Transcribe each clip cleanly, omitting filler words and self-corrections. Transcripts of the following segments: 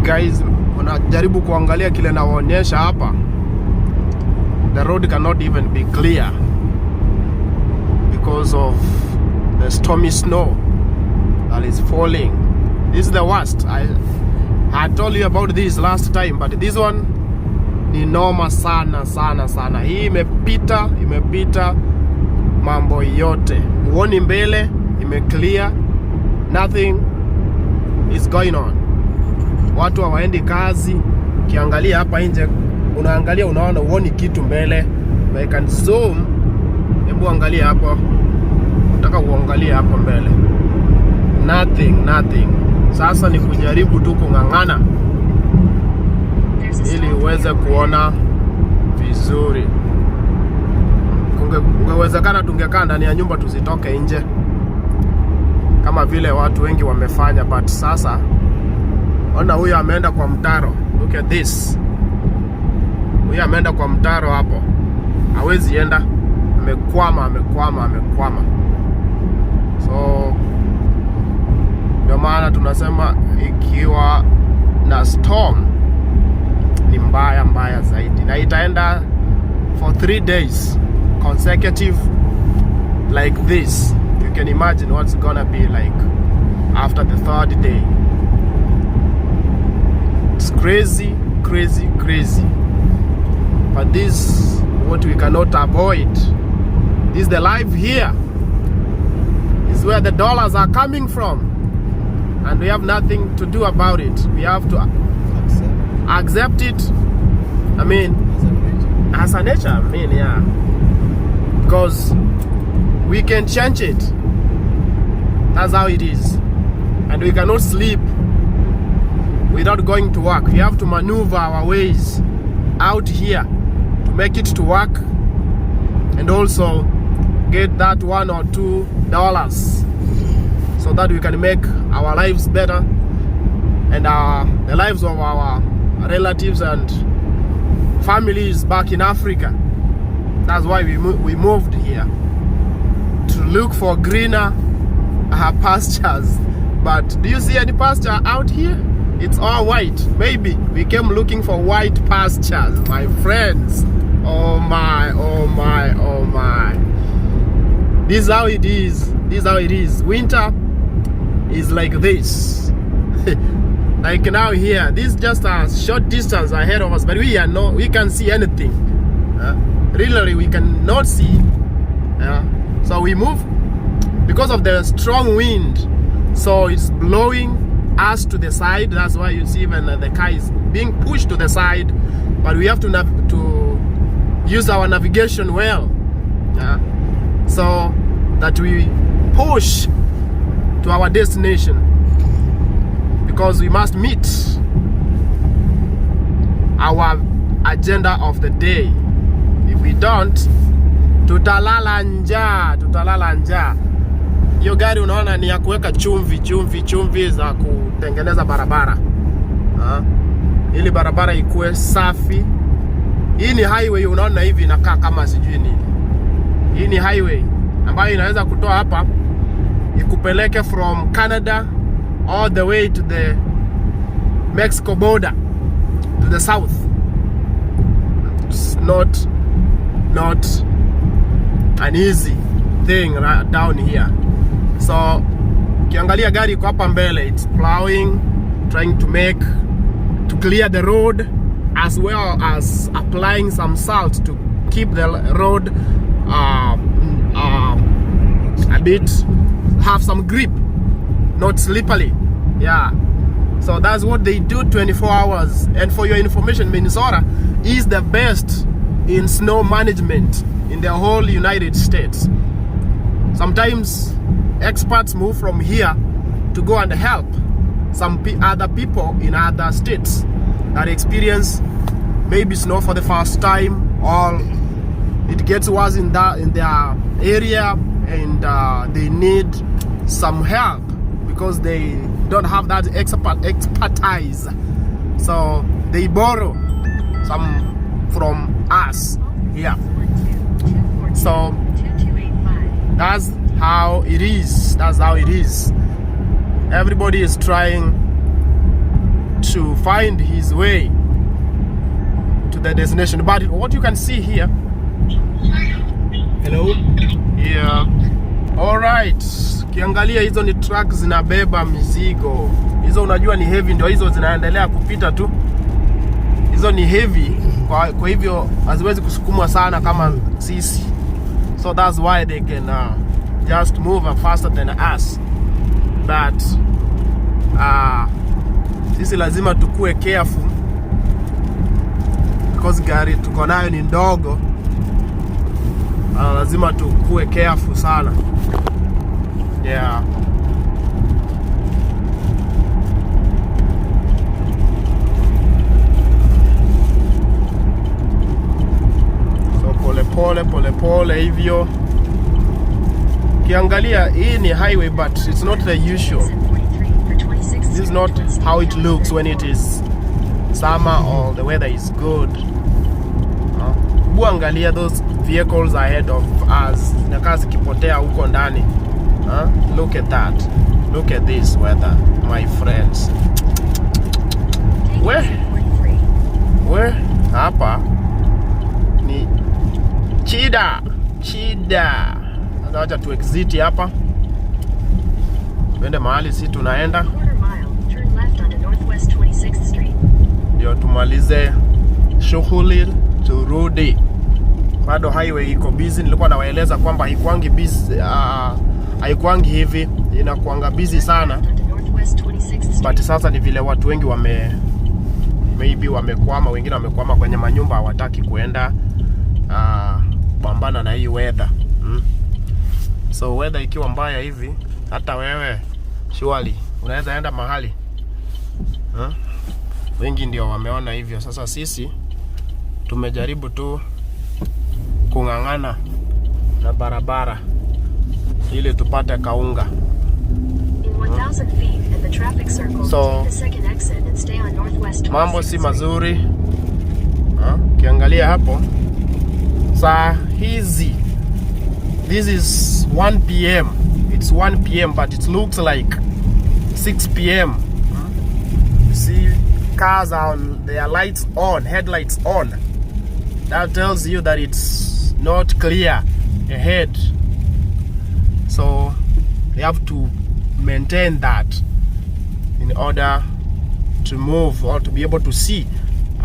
Guys, unajaribu kuangalia kile nawaonyesha hapa. The road cannot even be clear because of the stormy snow that is falling. This is the worst. I told you about this last time, but this one ni noma sana sana sana. Hii imepita mambo yote. Uoni mbele, clear. Nothing is going on. Watu hawaendi kazi. Ukiangalia hapa nje, unaangalia unaona uoni kitu mbele. I can zoom. Hebu angalia hapo. Nataka uangalie hapo mbele. Nothing. Sasa ni kujaribu tu kung'ang'ana ili uweze kuona vizuri. Kungewezekana tungekaa ndani ya nyumba tusitoke nje kama vile watu wengi wamefanya, but sasa ona, huyu ameenda kwa mtaro. Look at this. Huyu ameenda kwa mtaro hapo. Hawezi enda. Amekwama. So ndio maana tunasema ikiwa na storm ni mbaya zaidi, na itaenda for 3 days consecutive like this. You can imagine what's gonna be like after the 3rd day. It's crazy. But this what we cannot avoid. This is the life here. This is where the dollars are coming from, and we have nothing to do about it. We have to accept it. I mean, as a nature. I mean, yeah, because we can change it. That's how it is. And we cannot sleep without going to work. We have to maneuver our ways out here to make it to work, and also get that $1 or $2 so that we can make our lives better and the lives of our relatives and families back in Africa. That's why we moved here, to look for greener pastures. But do you see any pasture out here? It's all white. Maybe we came looking for white pastures, my friends. Oh my. This is how it is. Winter is like this. Like now here, this is just a short distance ahead of us, but we can't see anything. Really, we cannot see. So we move because of the strong wind. So it's blowing us to the side. That's why you see even the car is being pushed to the side. But we have to use our navigation well, so that we push to our destination, because we must meet our agenda of the day. If we don't, tutalala njaa. Hiyo gari unaona ni ya kuweka chumvi za kutengeneza barabara, ili barabara ikuwe safi. Hii ni highway, unaona hivi inakaa kama sijui nini. Hii ni highway ambayo inaweza kutoa hapa ikupeleke from Canada all the way to the Mexico border, to the south. It's not an easy thing down here. So kiangalia gari iko hapa mbele, it's plowing, trying to clear the road, as well as applying some salt to keep the road a bit, have some grip, not slippery. Yeah, so that's what they do 24 hours. And for your information, Minnesota is the best in snow management in the whole United States. Sometimes experts move from here to go and help some other people in other states that experience maybe snow for the first time, or it gets worse in their area, and they need some help because they don't have that expertise. So they borrow some from us here. So that's how it is. Everybody is trying to find his way to the destination. But what you can see here, hello, yeah, all right, kiangalia hizo ni trucks zinabeba mizigo. Hizo unajua ni heavy, ndio hizo zinaendelea kupita tu. Hizo ni heavy, kwa hivyo haziwezi kusukumwa sana kama sisi. So that's why they can just move faster than us. But sisi lazima tukue careful because gari tuko nayo ni ndogo. Lazima tukue careful sana. Yeah. So pole hivyo. Kiangalia hii ni highway, but it's not the usual. This is not how it looks when it is summer or the weather is good. Buangalia those vehicles ahead of us, nakaa zikipotea huko ndani. Look at that. Look at this weather, my friends. We hapa ni chida. Acha tu exit hapa. Twende mahali si tunaenda. Ndio tumalize shughuli turudi. Bado highway iko busy. Nilikuwa nawaeleza kwamba haikuangi busy, haikuangi hivi, inakuanga busy sana. But sasa ni vile watu wengi maybe wamekwama, wengine wamekwama kwenye manyumba, hawataki kuenda pambana na hii weather. So weather ikiwa mbaya hivi, hata wewe surely unaweza enda mahali. Wengi ndio wameona hivyo. Sasa sisi tumejaribu tu kung'ang'ana na barabara ili tupate kaunga. So mambo si mazuri. Kiangalia hapo saa hizi, this is 1 p.m. It's 1 p.m. but it looks like 6 p.m. You see cars are on, their lights on, headlights on. That tells you that it's not clear ahead. So they have to maintain that in order to move or to be able to see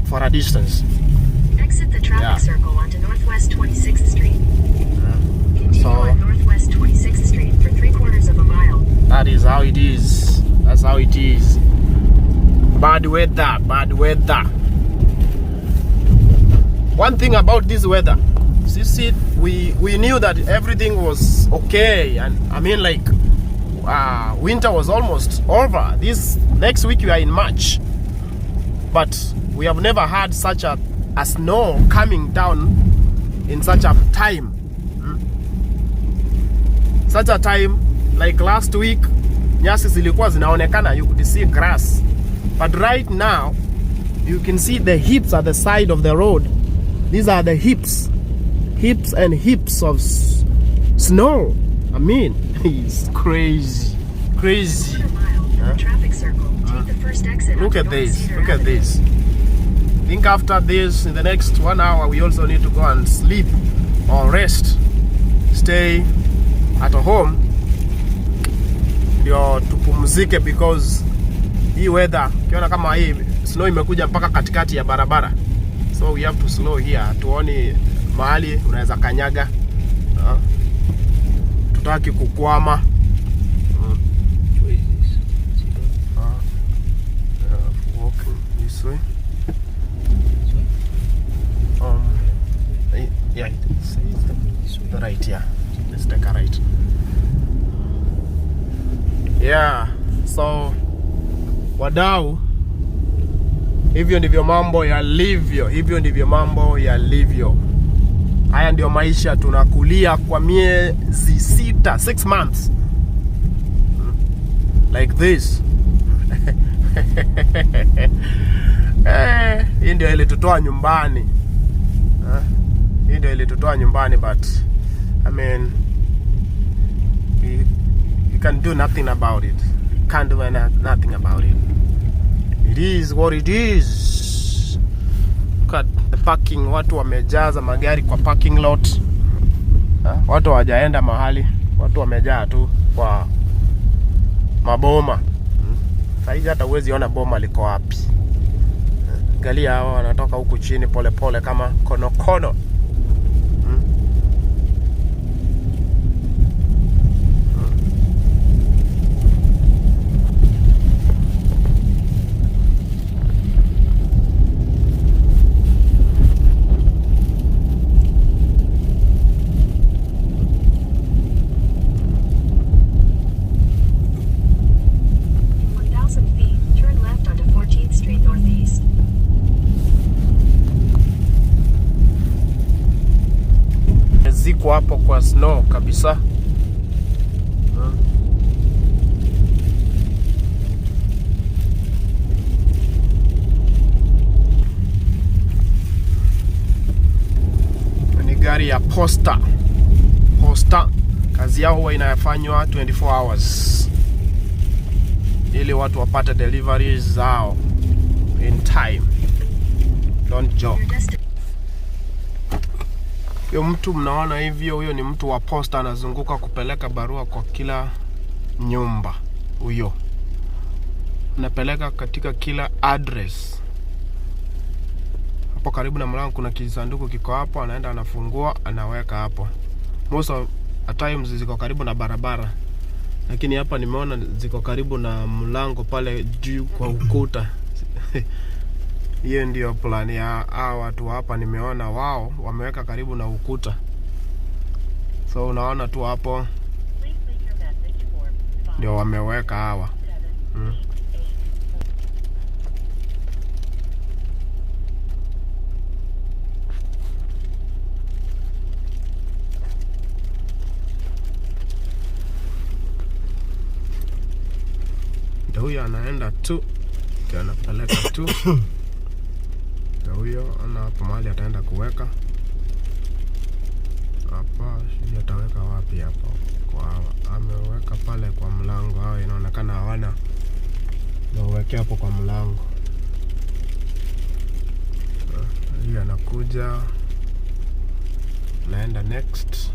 for a distance. Exit the traffic circle onto Northwest 26th Street. Continue on Northwest 26th Street for 3/4 of a mile. That is how it is. That's how it is. Bad weather. One thing about this weather, see, we knew that everything was okay, and I mean, like, winter was almost over. This next week we are in March, but we have never had such a snow coming down in such a time. Such a time, like last week, nyasi zilikuwa zinaonekana, you could see grass. But right now, you can see the heaps at the side of the road. These are the heaps and heaps of snow. I mean, it's crazy. Look at this. I think after this, in the next 1 hour, we also need to go and sleep or rest. Stay at home. Ndio tupumzike, because hii weather, kiona kama hii snow imekuja mpaka katikati ya barabara. So we have to slow here. Tuoni mahali unaweza kanyaga. Tutaki kukwama. Walking this way. Yeah, it's the right, yeah. Let's take a right. Yeah, so wadau, hivyo ndivyo mambo yalivyo. Haya ndio maisha tunakulia kwa miezi 6 months like this. Hii ndio ilitutoa nyumbani. But I mean, we can do nothing about it. We can't do nothing about it. We It is what it is. Look at the parking. Watu wamejaza magari kwa parking lot. Watu hawajaenda mahali. Watu wamejaa tu kwa maboma. Saizi hata uwezi ona boma liko wapi. Angalia hao wanatoka huku chini pole pole kama konokono. Ziko hapo kwa snow kabisa. Ni gari ya posta. Kazi yao huwa inafanywa 24 hours ili watu wapate deliveries zao in time. Don't joke. Huyo mtu mnaona hivyo, huyo ni mtu wa posta, anazunguka kupeleka barua kwa kila nyumba. Huyo anapeleka katika kila address. Hapo karibu na mlango kuna kisanduku kiko hapo, anaenda anafungua, anaweka hapo. Most of the times ziko karibu na barabara, lakini hapa nimeona ziko karibu na mlango pale juu kwa ukuta. Hiyo ndio plan ya hao watu hapa. Nimeona wao wameweka karibu na ukuta, so unaona tu hapo ndio wameweka hawa. Ndio huyo anaenda tu, ndio anapeleka tu. Huyo ana hapo mahali ataenda kuweka hapa. Sijui ataweka wapi hapo. Kwa ameweka pale kwa mlango. Hao inaonekana hawana na uweke hapo kwa mlango. Huyo anakuja, naenda next.